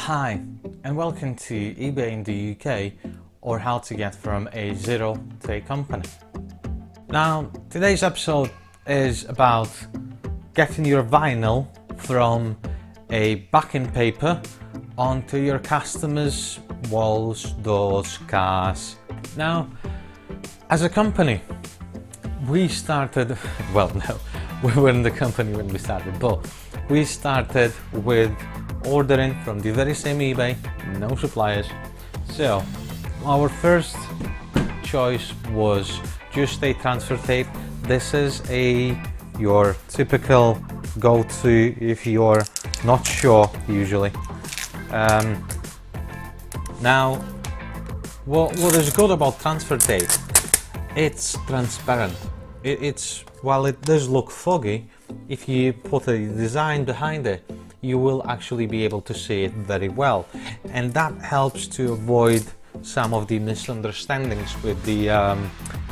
Hi, and welcome to eBay in the UK, or how to get from a zero to a company. Now, today's episode is about getting your vinyl from a backing paper onto your customers' walls, doors, cars. Now, as a company, we started, well, no, we weren't the company when we started, but we started with ordering from the very same eBay, no suppliers. So our first choice was just a transfer tape. This is your typical go-to if you're not sure usually. Now what is good about transfer tape, it's transparent. While it does look foggy, if you put a design behind it, you will actually be able to see it very well, and that helps to avoid some of the misunderstandings with the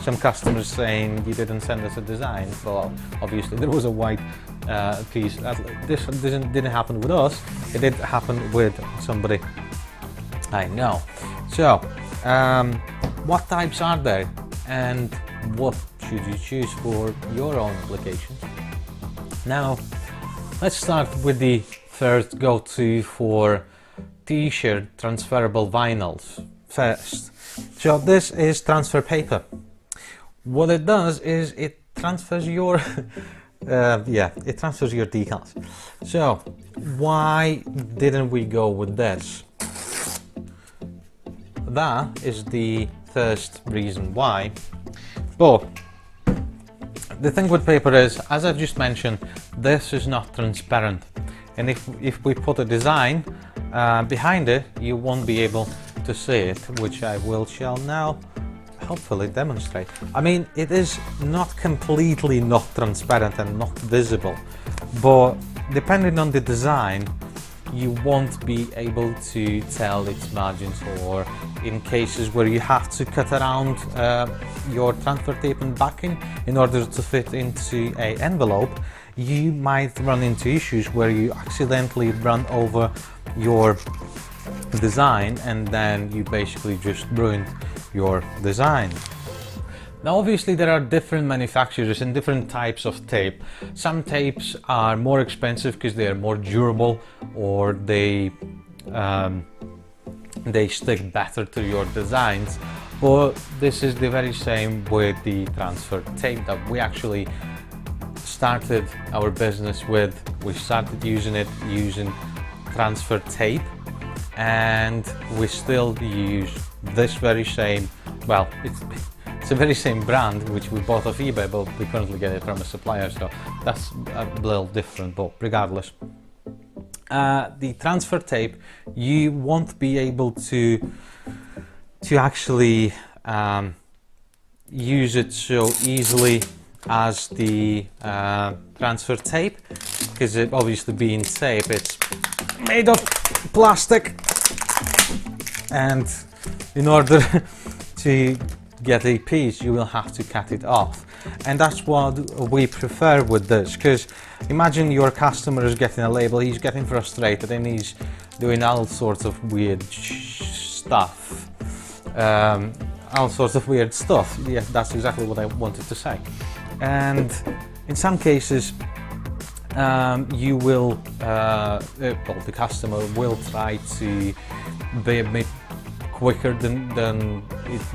some customers saying you didn't send us a design. Well, obviously there was a white piece. This didn't happen with us, it did happen with somebody I know. So what types are there and what should you choose for your own application? Now let's start with the first go-to for t-shirt transferable vinyls first. So this is transfer paper. What it does is it transfers your it transfers your decals. So why didn't we go with this? That is the first reason why. But the thing with paper is, as I've just mentioned, this is not transparent, and if we put a design behind it, you won't be able to see it, which I shall now hopefully demonstrate. I mean, it is not completely not transparent and not visible, but depending on the design, you won't be able to tell its margins, or in cases where you have to cut around your transfer tape and backing in order to fit into an envelope, you might run into issues where you accidentally run over your design and then you basically just ruined your design. Now obviously there are different manufacturers and different types of tape. Some tapes are more expensive because they are more durable, or they stick better to your designs, but this is the very same with the transfer tape that we actually started our business with. We started using transfer tape, and we still use this very same, well, it's the very same brand which we bought off eBay, but we currently get it from a supplier, so that's a little different. But regardless, the transfer tape, you won't be able to actually use it so easily as the transfer tape, because it obviously being tape, it's made of plastic, and in order to get a piece you will have to cut it off, and that's what we prefer with this. Because imagine your customer is getting a label, he's getting frustrated and he's doing all sorts of weird stuff, yeah, that's exactly what I wanted to say. And in some cases you will the customer will try to be a bit quicker than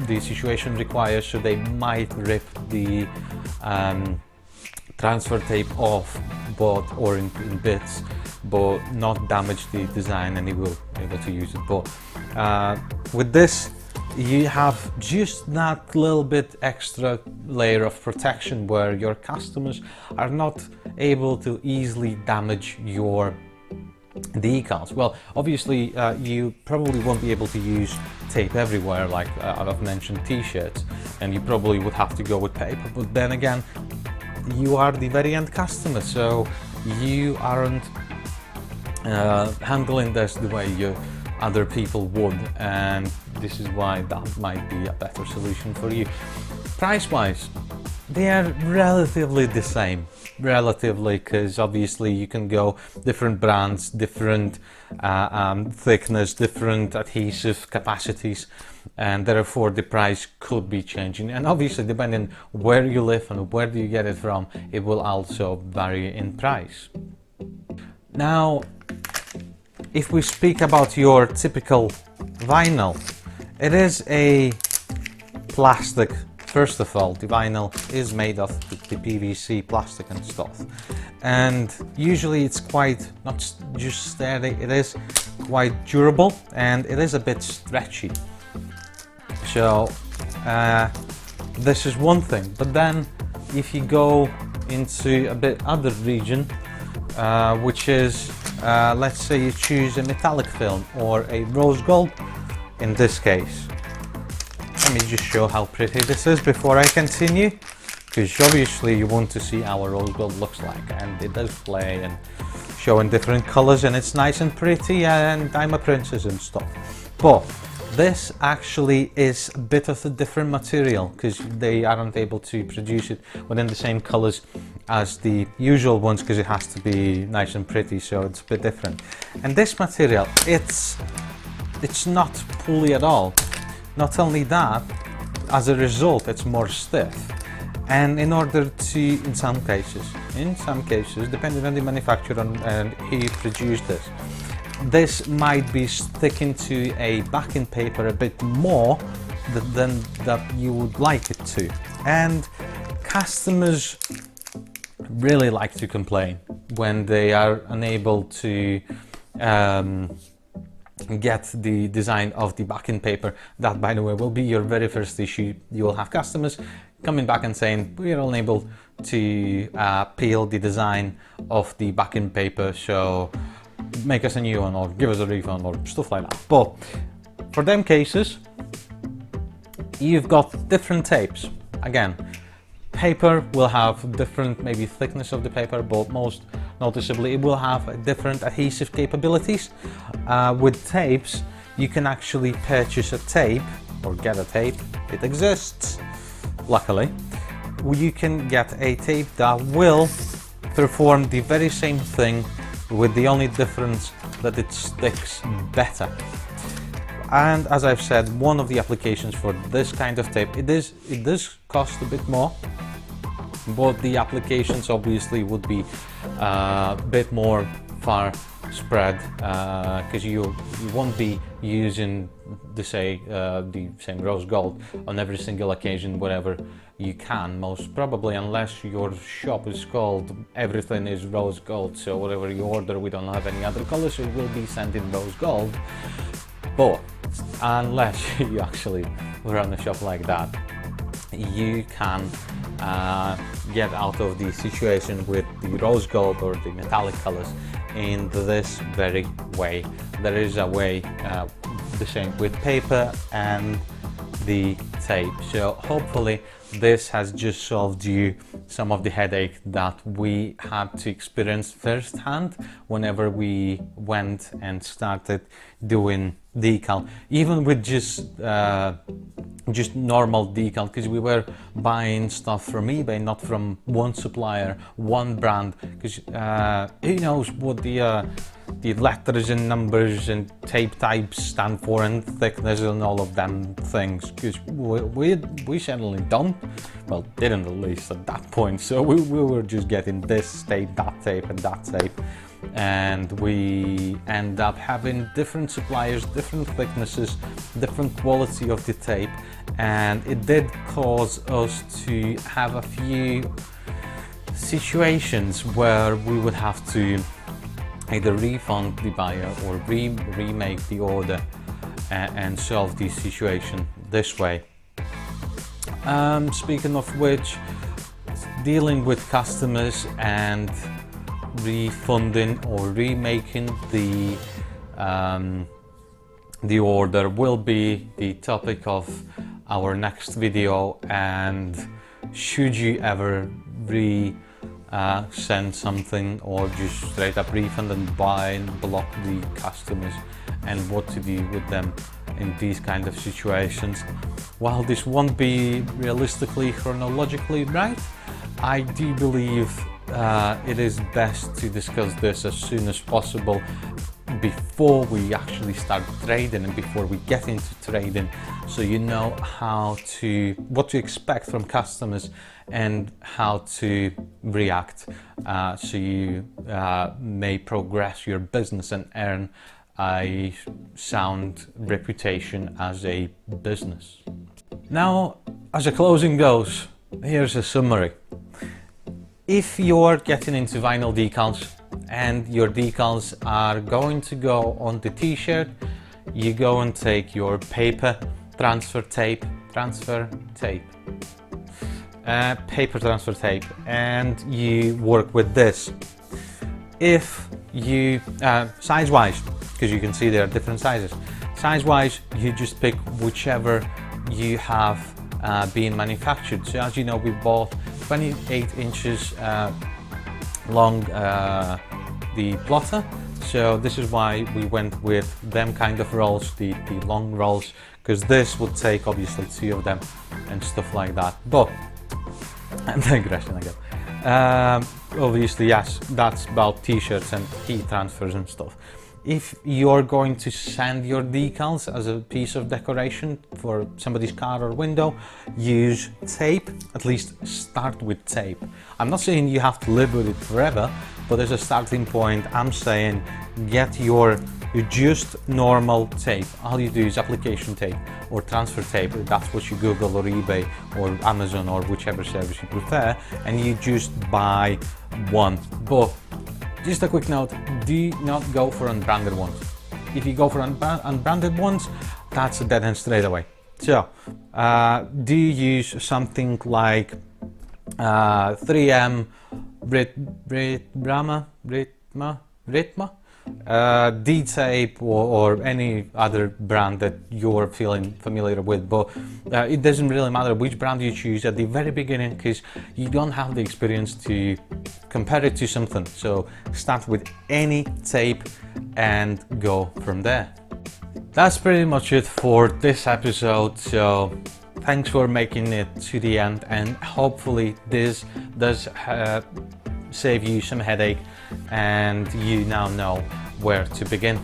the situation requires, so they might rip the transfer tape off, or in bits, but not damage the design, and he will be able to use it. But with this, you have just that little bit extra layer of protection where your customers are not able to easily damage your decals. Well, obviously you probably won't be able to use tape everywhere, like I've mentioned t-shirts, and you probably would have to go with paper, but then again, you are the very end customer, so you aren't handling this the way other people would, and this is why that might be a better solution for you. Price wise, they are relatively the same, relatively, because obviously you can go different brands, different thickness, different adhesive capacities, and therefore the price could be changing. And obviously, depending where you live and where do you get it from, it will also vary in price. Now, if we speak about your typical vinyl, it is a plastic. First of all, the vinyl is made of the PVC plastic and stuff, and usually it's quite not just sturdy, it is quite durable and it is a bit stretchy. So this is one thing, but then if you go into a bit other region, which is let's say you choose a metallic film or a rose gold in this case. Let me just show how pretty this is before I continue, because obviously you want to see how a rose gold looks like, and it does play and show in different colors, and it's nice and pretty, and I'm a princess and stuff. But this actually is a bit of a different material because they aren't able to produce it within the same colors as the usual ones, because it has to be nice and pretty, so it's a bit different. And this material, it's not pulley at all. Not only that, as a result, it's more stiff. And in order to, in some cases, depending on the manufacturer and who produced this might be sticking to a backing paper a bit more than that you would like it to. And customers really like to complain when they are unable to get the design of the backing paper. That, by the way, will be your very first issue. You will have customers coming back and saying, we are unable to peel the design of the backing paper, so make us a new one or give us a refund or stuff like that. But for them cases, you've got different tapes. Again, paper will have different maybe thickness of the paper, but most noticeably it will have different adhesive capabilities. With tapes, you can actually purchase a tape or get a tape. It exists, luckily. You can get a tape that will perform the very same thing, with the only difference that it sticks better. And as I've said, one of the applications for this kind of tape, it does cost a bit more, but the applications obviously would be a bit more far spread, because you won't be using the same rose gold on every single occasion wherever you can, most probably, unless your shop is called everything is rose gold, so whatever you order, we don't have any other colors, so it will be sent in rose gold. But unless you actually run a shop like that, you can get out of the situation with the rose gold or the metallic colors in this very way. There is a way, the same with paper and the tape. So hopefully this has just solved you some of the headache that we had to experience firsthand whenever we went and started doing decal, even with just normal decal, because we were buying stuff from eBay, not from one supplier, one brand, because who knows what the letters and numbers and tape types stand for and thickness and all of them things, because we certainly didn't, at least at that point. So we were just getting this tape, that tape and that tape, and we end up having different suppliers, different thicknesses, different quality of the tape, and it did cause us to have a few situations where we would have to either refund the buyer or remake the order and solve the situation this way. Speaking of which, dealing with customers and refunding or remaking the order will be the topic of our next video. And should you ever send something or just straight up refund and buy and block the customers, and what to do with them, in these kind of situations. While this won't be realistically chronologically right, I do believe it is best to discuss this as soon as possible before we actually start trading and before we get into trading, so you know what to expect from customers and how to react, so you may progress your business and earn a sound reputation as a business. Now, as a closing goes, here's a summary. If you're getting into vinyl decals and your decals are going to go on the t-shirt, you go and take your paper transfer tape, and you work with this. If you, size-wise, because you can see there are different sizes, size-wise you just pick whichever you have being manufactured. So as you know, we bought 28 inches long the plotter, so this is why we went with them kind of rolls, the long rolls, because this would take obviously 2 of them and stuff like that. But I'm digressing again. Obviously, yes, that's about t-shirts and heat transfers and stuff. If you're going to sand your decals as a piece of decoration for somebody's car or window, use tape. At least start with tape. I'm not saying you have to live with it forever, but as a starting point, I'm saying get your just normal tape. All you do is application tape or transfer tape. That's what you Google or eBay or Amazon or whichever service you prefer, and you just buy one. But just a quick note, do not go for unbranded ones. If you go for unbranded ones, that's a dead end straight away. So, do use something like 3M Ritma D-tape or any other brand that you're feeling familiar with, but it doesn't really matter which brand you choose at the very beginning, because you don't have the experience to compare it to something. So start with any tape and go from there. That's pretty much it for this episode. So thanks for making it to the end, and hopefully this does save you some headache and you now know where to begin.